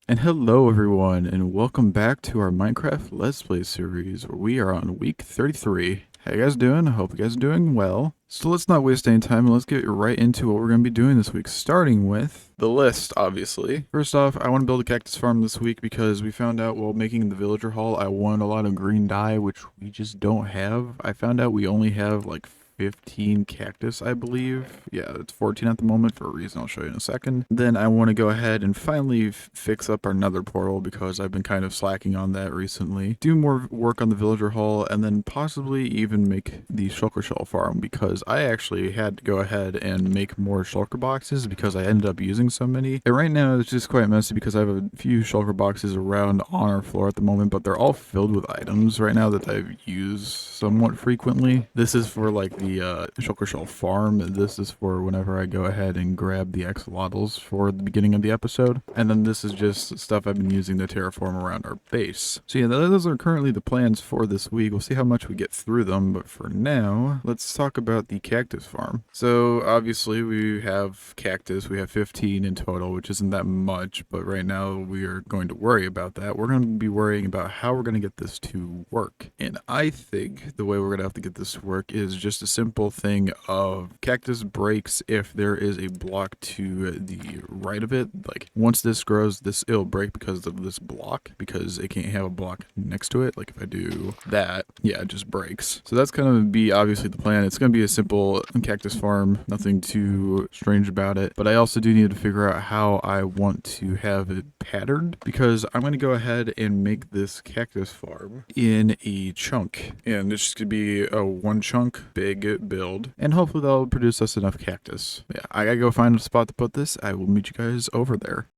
And hello everyone, and welcome back to our Minecraft Let's Play series, where we are on week 33. How you guys doing? I hope you guys are doing well. So let's not waste any time and let's get right into what we're going to be doing this week, starting with the list, obviously. First off, I want to build a cactus farm this week because we found out while making the villager hall, I wanted a lot of green dye, which we just don't have. I found out we only have like 15 cactus, I believe. Yeah, it's 14 at the moment for a reason I'll show you in a second. Then I want to go ahead and finally fix up our nether portal because I've been kind of slacking on that recently. Do more work on the villager hall and then possibly even make the shulker shell farm because I actually had to go ahead and make more shulker boxes because I ended up using so many. And right now it's just quite messy because I have a few shulker boxes around on our floor at the moment, but they're all filled with items right now that I've used somewhat frequently. This is for like the shulker shell farm. This is for whenever I go ahead and grab the axolotls for the beginning of the episode. And then this is just stuff I've been using to terraform around our base. So yeah, those are currently the plans for this week. We'll see how much we get through them, but for now, let's talk about the cactus farm. So obviously we have cactus. We have 15 in total, which isn't that much, but right now we are going to worry about that. We're going to be worrying about how we're going to get this to work. And I think the way we're going to have to get this to work is just a simple thing of cactus breaks if there is a block to the right of it. Like once this grows, it'll break because of this block, because it can't have a block next to it. Like if I do that, yeah, it just breaks. So that's going to be obviously the plan. It's going to be a simple cactus farm, nothing too strange about it. But I also do need to figure out how I want to have it patterned, because I'm going to go ahead and make this cactus farm in a chunk. And it's just going to be a one chunk big build. And hopefully that'll produce us enough cactus. Yeah, I gotta go find a spot to put this. I will meet you guys over there.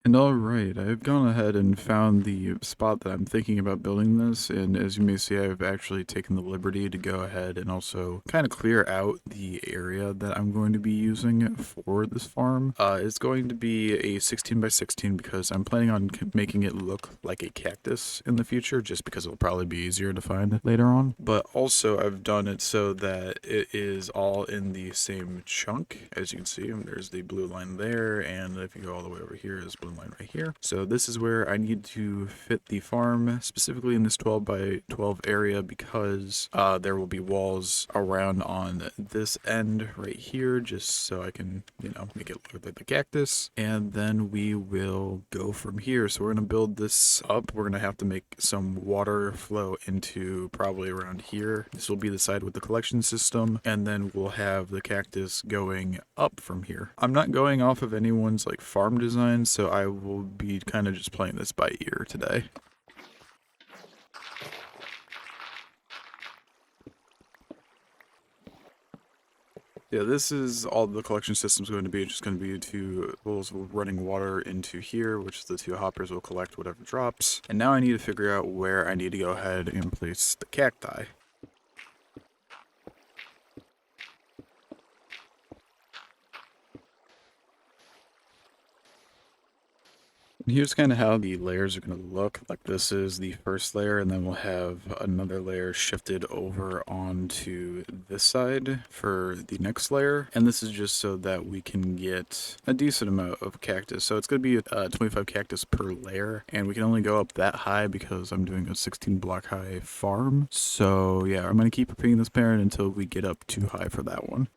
And alright, I've gone ahead and found the spot that I'm thinking about building this, and as you may see, I've actually taken the liberty to go ahead and also kind of clear out the area that I'm going to be using for this farm. It's going to be a 16 by 16 because I'm planning on making it look like a cactus in the future, just because it'll probably be easier to find later on. But also I've done it so that it is all in the same chunk. As you can see, there's the blue line there, and if you go all the way over here is blue line right here. So this is where I need to fit the farm, specifically in this 12 by 12 area, because there will be walls around on this end right here, just so I can, make it look like the cactus. And then we will go from here. So we're going to build this up. We're going to have to make some water flow into probably around here. This will be the side with the collection system, and then we'll have the cactus going up from here. I'm not going off of anyone's like farm design, so I will be kind of just playing this by ear today. Yeah, this is all the collection system's going to be. It's just going to be two wells running water into here, which the two hoppers will collect whatever drops. And now I need to figure out where I need to go ahead and place the cacti. Here's kind of how the layers are going to look. Like this is the first layer, and then we'll have another layer shifted over onto this side for the next layer. And this is just so that we can get a decent amount of cactus. So it's going to be 25 cactus per layer, and we can only go up that high because I'm doing a 16 block high farm. So yeah, I'm going to keep repeating this pattern until we get up too high for that one.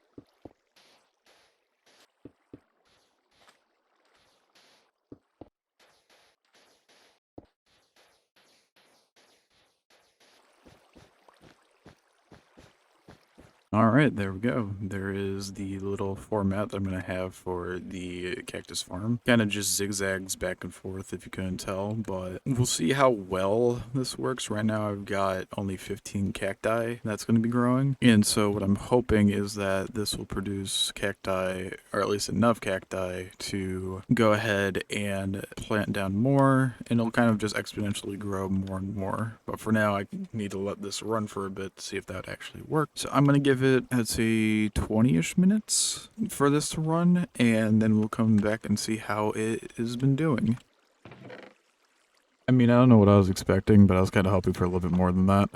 Alright, there we go. There is the little format that I'm going to have for the cactus farm. Kind of just zigzags back and forth if you couldn't tell, but we'll see how well this works. Right now I've got only 15 cacti that's going to be growing, and so what I'm hoping is that this will produce cacti, or at least enough cacti to go ahead and plant down more, and it'll kind of just exponentially grow more and more. But for now I need to let this run for a bit to see if that actually works. So I'm going to give it, I'd say, 20-ish minutes for this to run, and then we'll come back and see how it has been doing. I mean, I don't know what I was expecting, but I was kind of hoping for a little bit more than that.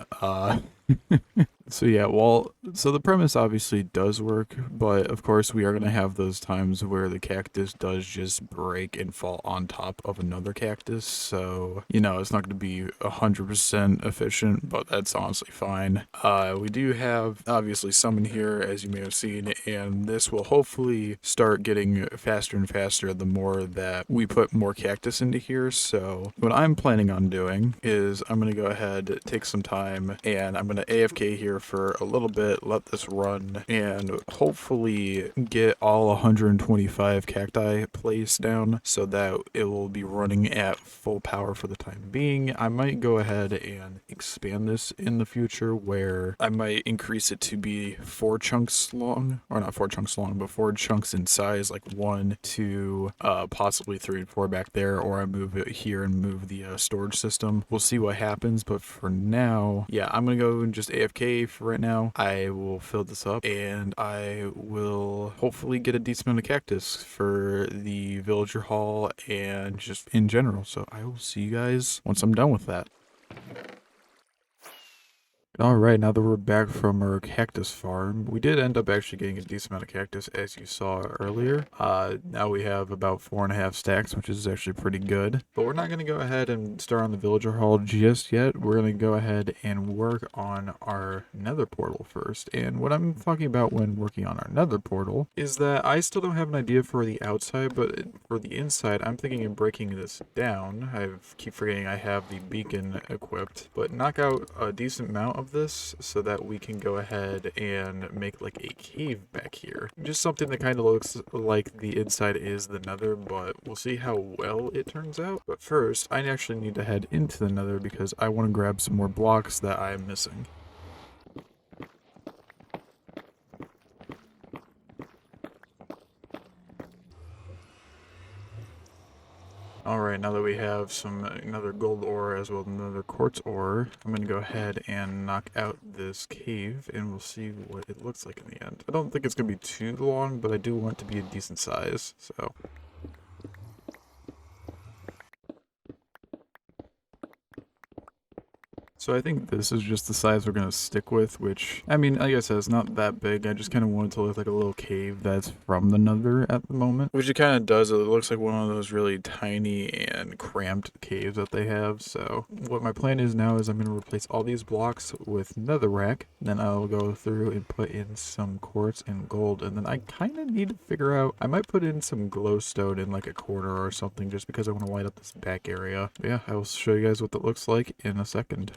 So yeah, well, so the premise obviously does work, but of course we are going to have those times where the cactus does just break and fall on top of another cactus. So, it's not going to be 100% efficient, but that's honestly fine. We do have obviously some in here, as you may have seen, and this will hopefully start getting faster and faster the more that we put more cactus into here. So what I'm planning on doing is I'm going to go ahead, take some time, and I'm going to AFK here for a little bit, let this run, and hopefully get all 125 cacti placed down so that it will be running at full power for the time being. I might go ahead and expand this in the future where I might increase it to be 4 chunks long, or not 4 chunks long, but 4 chunks in size, like 1, 2, possibly 3 and 4 back there, or I move it here and move the storage system. We'll see what happens, but for now, yeah, I'm gonna go and just AFK for right now. I will fill this up and I will hopefully get a decent amount of cactus for the villager hall and just in general. So I will see you guys once I'm done with that. Alright, now that we're back from our cactus farm, we did end up actually getting a decent amount of cactus as you saw earlier. Now we have about 4.5 stacks, which is actually pretty good. But we're not going to go ahead and start on the villager hall just yet. We're going to go ahead and work on our nether portal first. And what I'm talking about when working on our nether portal is that I still don't have an idea for the outside, but for the inside, I'm thinking of breaking this down. I keep forgetting I have the beacon equipped, but knock out a decent amount of this so that we can go ahead and make like a cave back here. Just something that kind of looks like the inside is the nether, but we'll see how well it turns out. But first, I actually need to head into the nether because I want to grab some more blocks that I'm missing. Alright, now that we have another gold ore as well as another quartz ore, I'm going to go ahead and knock out this cave and we'll see what it looks like in the end. I don't think it's going to be too long, but I do want it to be a decent size, so... So I think this is just the size we're going to stick with, which, I mean, like I said, it's not that big. I just kind of want it to look like a little cave that's from the nether at the moment. Which it kind of does. It looks like one of those really tiny and cramped caves that they have. So what my plan is now is I'm going to replace all these blocks with netherrack. Then I'll go through and put in some quartz and gold. And then I kind of need to figure out, I might put in some glowstone in like a corner or something just because I want to light up this back area. But yeah, I will show you guys what that looks like in a second.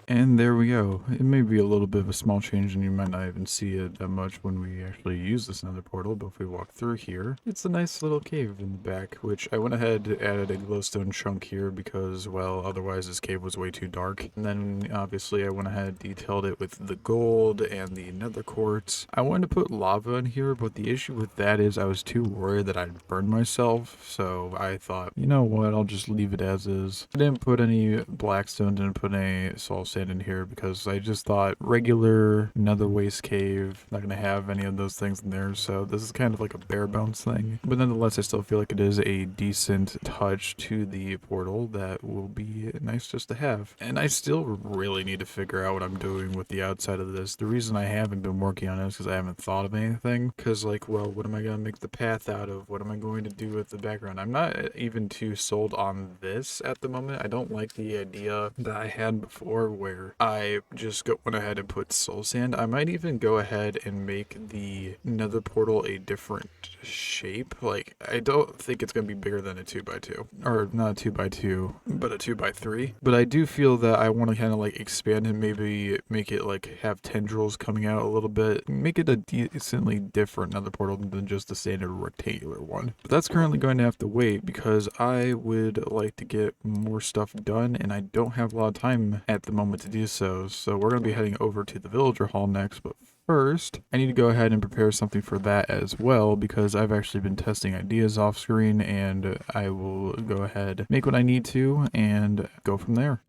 And there we go. It may be a little bit of a small change and you might not even see it that much when we actually use this nether portal, but if we walk through here, it's a nice little cave in the back, which I went ahead and added a glowstone chunk here because, well, otherwise this cave was way too dark. And then obviously I went ahead and detailed it with the gold and the nether quartz. I wanted to put lava in here, but the issue with that is I was too worried that I'd burn myself, so I thought, you know what, I'll just leave it as is. I didn't put any blackstone, didn't put any soul sand in here because I just thought regular nether waste cave, not gonna have any of those things in there, so this is kind of like a bare bones thing. But nonetheless, I still feel like it is a decent touch to the portal that will be nice just to have. And I still really need to figure out what I'm doing with the outside of this. The reason I haven't been working on it is because I haven't thought of anything. Because like, well, what am I gonna make the path out of? What am I going to do with the background? I'm not even too sold on this at the moment. I don't like the idea that I had before where I just went ahead and put soul sand. I might even go ahead and make the nether portal a different shape. Like, I don't think it's going to be bigger than a 2x2. Or not a 2x2, but a 2x3. But I do feel that I want to kind of like expand and maybe make it like have tendrils coming out a little bit. Make it a decently different nether portal than just the standard rectangular one. But that's currently going to have to wait because I would like to get more stuff done and I don't have a lot of time at the moment to do so. So we're going to be heading over to the villager hall next, but first, I need to go ahead and prepare something for that as well because I've actually been testing ideas off screen and I will go ahead, make what I need to, and go from there.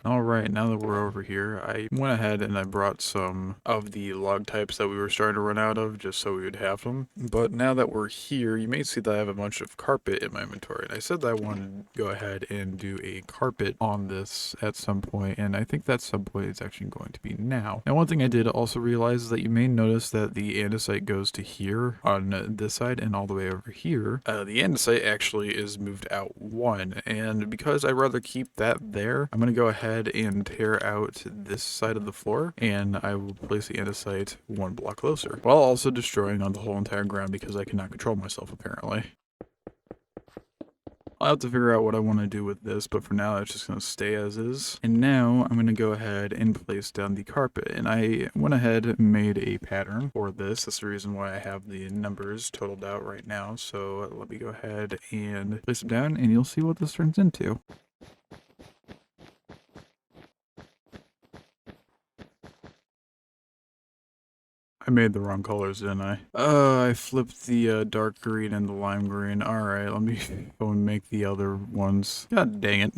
Alright, now that we're over here, I went ahead and I brought some of the log types that we were starting to run out of, just so we would have them. But now that we're here, you may see that I have a bunch of carpet in my inventory. And I said that I wanted to go ahead and do a carpet on this at some point, and I think that some point is actually going to be now. Now, one thing I did also realize is that you may notice that the andesite goes to here on this side and all the way over here. The andesite actually is moved out one, and because I'd rather keep that there, I'm going to go ahead and tear out this side of the floor, and I will place the andesite one block closer, while also destroying on the whole entire ground because I cannot control myself apparently. I'll have to figure out what I want to do with this, but for now it's just going to stay as is. And now I'm going to go ahead and place down the carpet, and I went ahead and made a pattern for this. That's the reason why I have the numbers totaled out right now. So let me go ahead and place them down, and you'll see what this turns into. I made the wrong colors, didn't I? I flipped the dark green and the lime green. Alright, let me go and make the other ones. God dang it.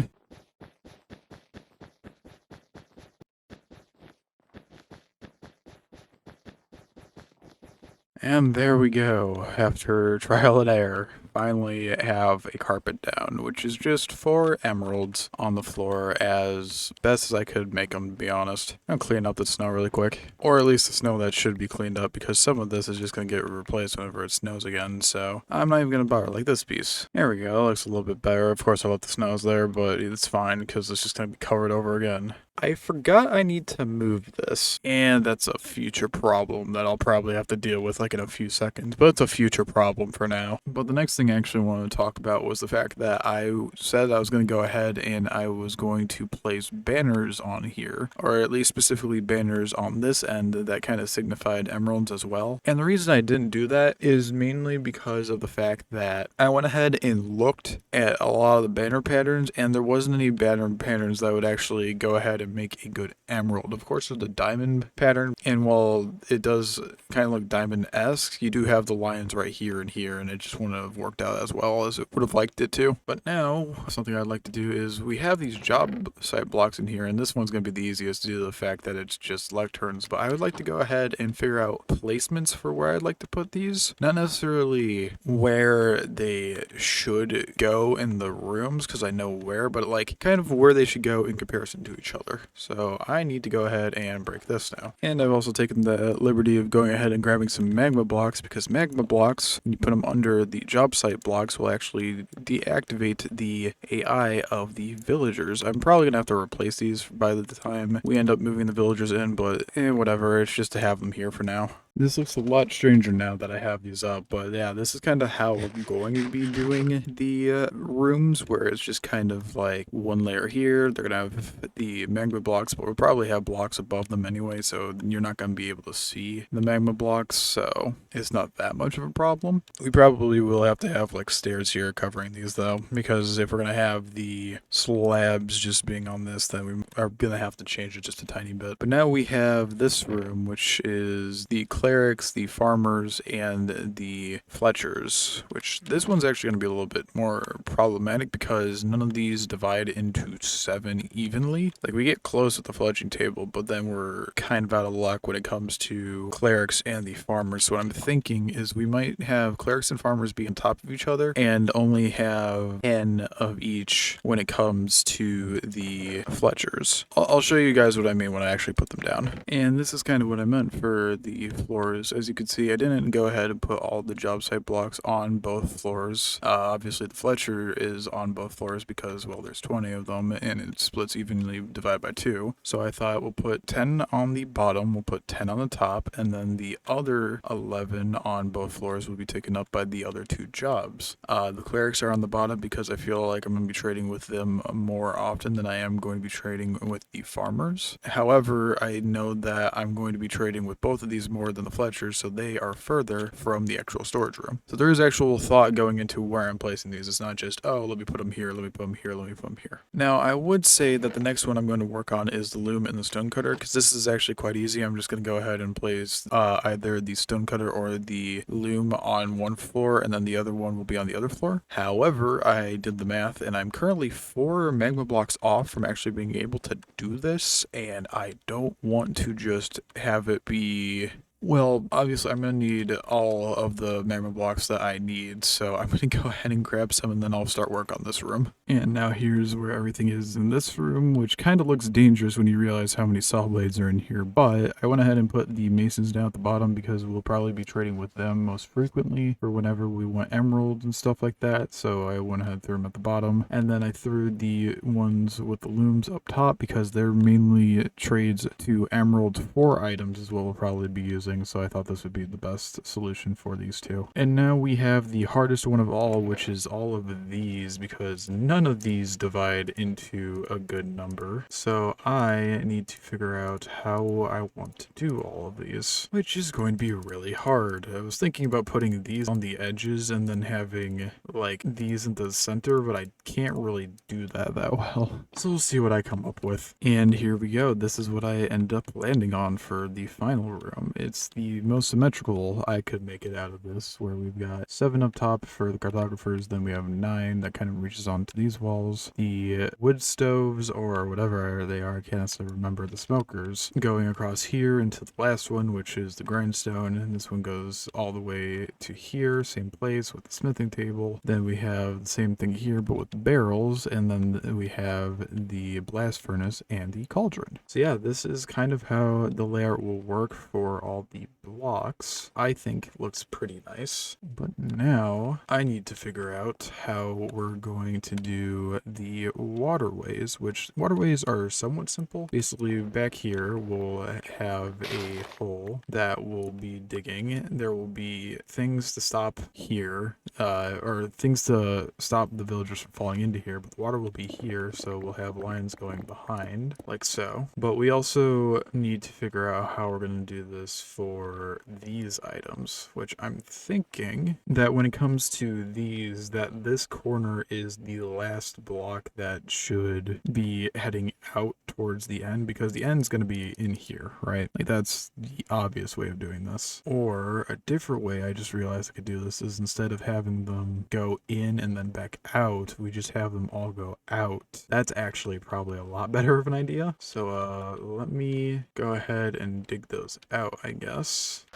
And there we go. After trial and error, finally have a carpet down, which is just 4 emeralds on the floor as best as I could make them, to be honest. I'm gonna clean up the snow really quick. Or at least the snow that should be cleaned up, because some of this is just gonna get replaced whenever it snows again, so I'm not even gonna bother, like this piece. There we go, looks a little bit better. Of course I left the snows there, but it's fine, because it's just gonna be covered over again. I forgot I need to move this, and that's a future problem that I'll probably have to deal with like in a few seconds, but it's a future problem for now. But the next thing I actually wanted to talk about was the fact that I said I was going to go ahead and I was going to place banners on here, or at least specifically banners on this end that kind of signified emeralds as well. And the reason I didn't do that is mainly because of the fact that I went ahead and looked at a lot of the banner patterns, and there wasn't any banner patterns that would actually go ahead and make a good emerald. Of course, there's the diamond pattern, and while it does kind of look diamond-esque, you do have the lines right here and here, and it just wouldn't have worked out as well as it would have liked it to. But now, something I'd like to do is we have these job site blocks in here, and this one's going to be the easiest due to the fact that it's just lecterns, but I would like to go ahead and figure out placements for where I'd like to put these. Not necessarily where they should go in the rooms, because I know where, but like kind of where they should go in comparison to each other. So I need to go ahead and break this now. And I've also taken the liberty of going ahead and grabbing some magma blocks, because magma blocks, when you put them under the job site blocks, will actually deactivate the AI of the villagers. I'm probably gonna have to replace these by the time we end up moving the villagers in, but whatever, it's just to have them here for now. This looks a lot stranger now that I have these up, but yeah, this is kind of how we're going to be doing the rooms, where it's just kind of like one layer here. They're going to have the magma blocks, but we'll probably have blocks above them anyway, so you're not going to be able to see the magma blocks, so it's not that much of a problem. We probably will have to have like stairs here covering these though, because if we're going to have the slabs just being on this, then we are going to have to change it just a tiny bit. But now we have this room, which is the clerics, the farmers, and the fletchers, which this one's actually going to be a little bit more problematic because none of these divide into 7 evenly. Like, we get close at the fletching table, but then we're kind of out of luck when it comes to clerics and the farmers. So what I'm thinking is we might have clerics and farmers be on top of each other and only have 10 of each when it comes to the fletchers. I'll show you guys what I mean when I actually put them down. And this is kind of what I meant for the floors. As you can see, I didn't go ahead and put all the job site blocks on both floors. Obviously the Fletcher is on both floors because, well, there's 20 of them and it splits evenly divided by 2. So I thought we'll put 10 on the bottom, we'll put 10 on the top, and then the other 11 on both floors will be taken up by the other 2 jobs. The clerics are on the bottom because I feel like I'm going to be trading with them more often than I am going to be trading with the farmers. However, I know that I'm going to be trading with both of these more than than the Fletchers, so they are further from the actual storage room. So there is actual thought going into where I'm placing these. It's not just, oh, let me put them here, let me put them here, let me put them here. Now, I would say that the next one I'm going to work on is the loom and the stonecutter, because this is actually quite easy. I'm just going to go ahead and place either the stonecutter or the loom on one floor, and then the other one will be on the other floor. However, I did the math, and I'm currently 4 magma blocks off from actually being able to do this, and I don't want to just have it be... Well, obviously I'm going to need all of the magma blocks that I need, so I'm going to go ahead and grab some and then I'll start work on this room. And now here's where everything is in this room, which kind of looks dangerous when you realize how many saw blades are in here, but I went ahead and put the masons down at the bottom because we'll probably be trading with them most frequently for whenever we want emeralds and stuff like that, so I went ahead and threw them at the bottom. And then I threw the ones with the looms up top because they're mainly trades to emerald 4 items is what we'll probably be using. So I thought this would be the best solution for these two. And now we have the hardest one of all, which is all of these, because none of these divide into a good number. So I need to figure out how I want to do all of these, which is going to be really hard. I was thinking about putting these on the edges and then having like these in the center, but I can't really do that well. So we'll see what I come up with. And here we go. This is what I end up landing on for the final room. It's the most symmetrical I could make it out of this, where we've got 7 up top for the cartographers, then we have 9 that kind of reaches onto these walls, the wood stoves or whatever they are, I can't necessarily remember, the smokers, going across here into the last one, which is the grindstone, and this one goes all the way to here, same place with the smithing table. Then we have the same thing here but with the barrels, and then we have the blast furnace and the cauldron. So yeah, this is kind of how the layout will work for all the blocks. I think looks pretty nice. But now I need to figure out how we're going to do the waterways, which waterways are somewhat simple. Basically back here we'll have a hole that will be digging. There will be things to stop here, or things to stop the villagers from falling into here, but the water will be here, so we'll have lines going behind, like so. But we also need to figure out how we're going to do this for these items, which I'm thinking that when it comes to these, that this corner is the last block that should be heading out towards the end, because the end's going to be in here, right? Like that's the obvious way of doing this. Or a different way I just realized I could do this is instead of having them go in and then back out, we just have them all go out. That's actually probably a lot better of an idea. So let me go ahead and dig those out, I guess.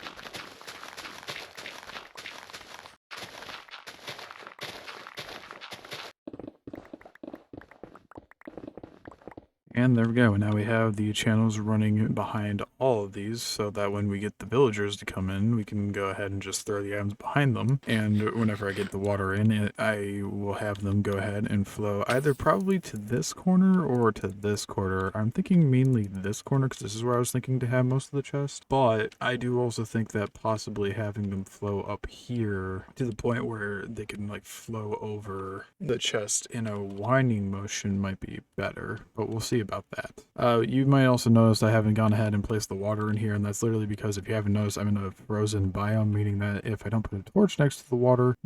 And there we go. Now we have the channels running behind all of these so that when we get the villagers to come in, we can go ahead and just throw the items behind them. And whenever I get the water in, I will have them go ahead and flow either probably to this corner or to this corner. I'm thinking mainly this corner because this is where I was thinking to have most of the chest. But I do also think that possibly having them flow up here to the point where they can like flow over the chest in a winding motion might be better. But we'll see about that. You might also notice I haven't gone ahead and placed the water in here, and that's literally because if you haven't noticed, I'm in a frozen biome, meaning that if I don't put a torch next to the water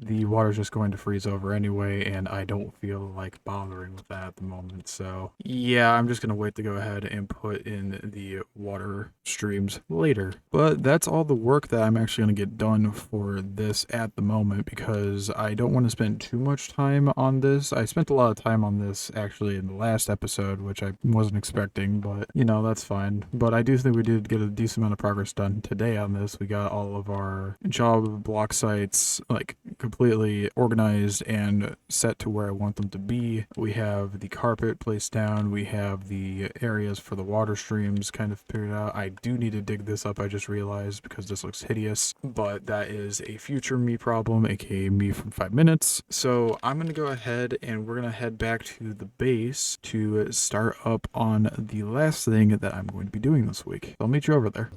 is just going to freeze over anyway, and I don't feel like bothering with that at the moment. So yeah, I'm just going to wait to go ahead and put in the water streams later. But that's all the work that I'm actually going to get done for this at the moment, because I don't want to spend too much time on this. I spent a lot of time on this actually in the last episode, which I wasn't expecting, but you know, that's fine. But I do think we did get a decent amount of progress done today on this. We got all of our job block sites like completely organized and set to where I want them to be. We have the carpet placed down. We have the areas for the water streams kind of figured out. I do need to dig this up, I just realized, because this looks hideous, but that is a future me problem, aka me from 5 minutes. So I'm gonna go ahead and we're gonna head back to the base to start up on the last thing that I'm going to be doing this week. I'll meet you over there.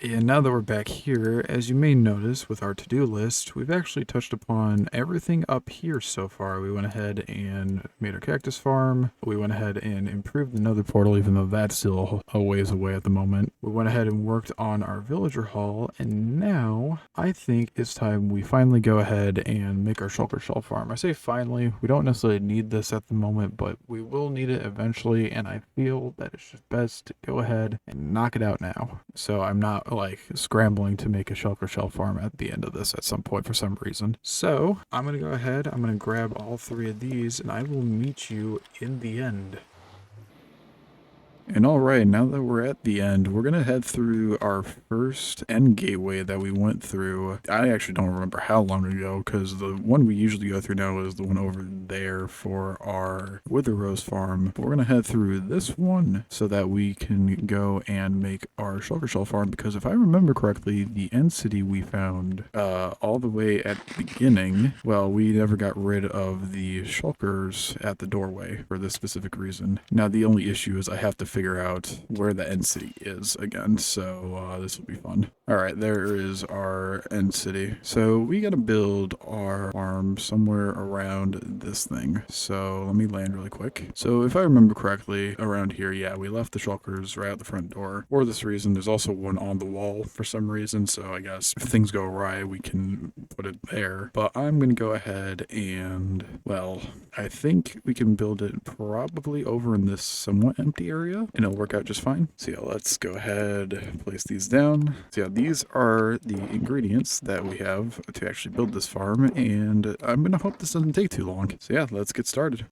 And now that we're back here, as you may notice with our to-do list, we've actually touched upon everything up here so far. We went ahead and made our cactus farm. We went ahead and improved the nether portal, even though that's still a ways away at the moment. We went ahead and worked on our villager hall, and now I think it's time we finally go ahead and make our shulker shell farm. I say finally, we don't necessarily need this at the moment, but we will need it eventually, and I feel that it's just best to go ahead and knock it out now. So I'm not like scrambling to make a shulker shell farm at the end of this at some point for some reason. So I'm gonna go ahead, I'm gonna grab all 3 of these, and I will meet you in the end. And alright, now that we're at the end, we're going to head through our first end gateway that we went through. I actually don't remember how long ago, because the one we usually go through now is the one over there for our Wither Rose farm. But we're going to head through this one so that we can go and make our shulker shell farm, because if I remember correctly, the end city we found all the way at the beginning, well, we never got rid of the shulkers at the doorway for this specific reason. Now, the only issue is I have to figure out where the end city is again, so this will be fun. Alright, there is our end city. So we gotta build our farm somewhere around this thing. So let me land really quick. So if I remember correctly, around here, yeah, we left the shulkers right out the front door. For this reason, there's also one on the wall for some reason, so I guess if things go awry, we can put it there. But I'm gonna go ahead and, well, I think we can build it probably over in this somewhat empty area, and it'll work out just fine. So yeah, let's go ahead, place these down. So yeah, these are the ingredients that we have to actually build this farm, and I'm gonna hope this doesn't take too long. So yeah, let's get started.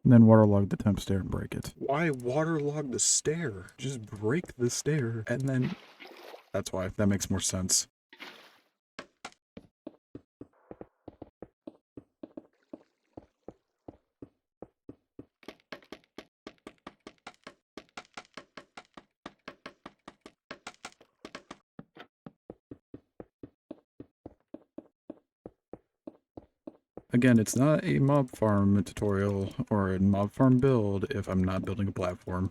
And then waterlog the temp stair and break it. Why waterlog the stair? Just break the stair, and then... That's why. That makes more sense. Again, it's not a mob farm tutorial or a mob farm build if I'm not building a platform.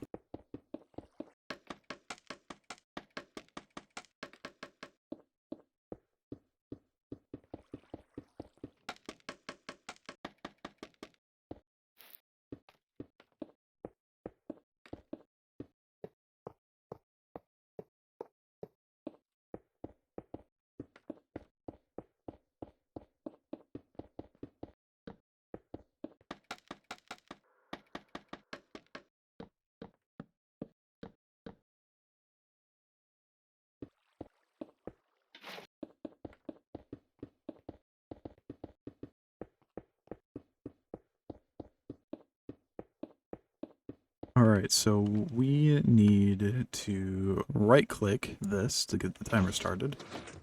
Alright, so we need to right click this to get the timer started,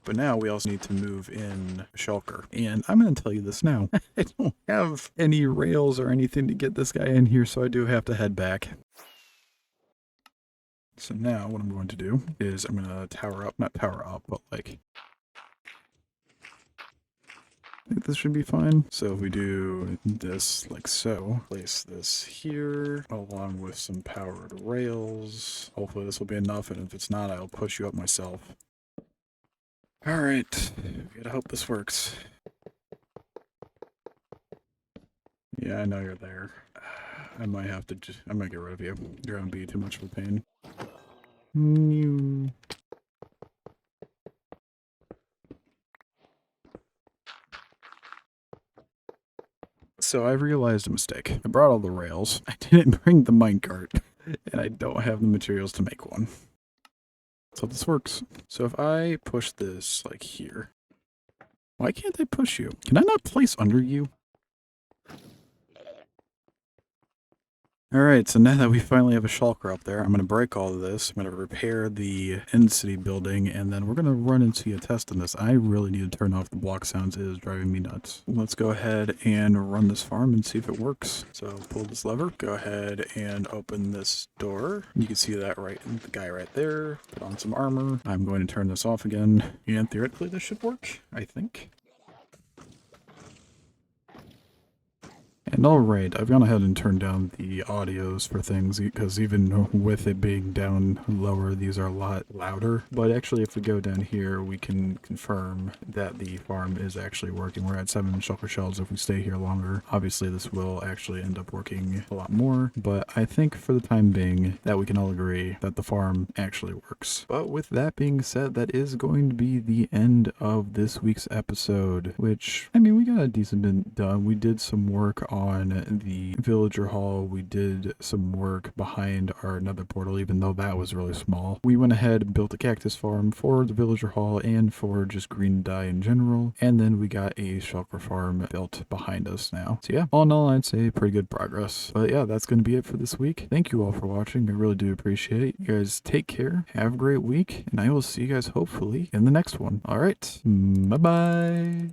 but now we also need to move in shulker. And I'm going to tell you this now, I don't have any rails or anything to get this guy in here, so I do have to head back. So now what I'm going to do is I'm going to tower up, not tower up, but like... I think this should be fine. So if we do this like so, place this here along with some powered rails. Hopefully this will be enough, and if it's not, I'll push you up myself. Alright, we gotta hope this works. Yeah, I know you're there. I might have to just, I might get rid of you. You're gonna be too much of a pain. So I realized a mistake. I brought all the rails. I didn't bring the minecart, and I don't have the materials to make one. So this works. So if I push this like here, why can't I push you? Can I not place under you? Alright, so now that we finally have a shulker up there, I'm going to break all of this. I'm going to repair the end city building, and then we're going to run into a test on this. I really need to turn off the block sounds. It is driving me nuts. Let's go ahead and run this farm and see if it works. So pull this lever, go ahead and open this door. You can see that the guy right there. Put on some armor. I'm going to turn this off again, and theoretically this should work, I think. And alright, I've gone ahead and turned down the audios for things, because even with it being down lower, these are a lot louder. But actually, if we go down here, we can confirm that the farm is actually working. We're at 7 shulker shells. If we stay here longer, obviously this will actually end up working a lot more. But I think for the time being, that we can all agree that the farm actually works. But with that being said, that is going to be the end of this week's episode, which, I mean, we got a decent bit done. We did some work on the villager hall. We did some work behind our nether portal, even though that was really small. We went ahead and built a cactus farm for the villager hall and for just green dye in general, and then we got a shulker farm built behind us now. So yeah, all in all, I'd say pretty good progress. But yeah, that's going to be it for this week. Thank you all for watching. I really do appreciate it. You guys take care, have a great week, and I will see you guys hopefully in the next one. All right, bye bye.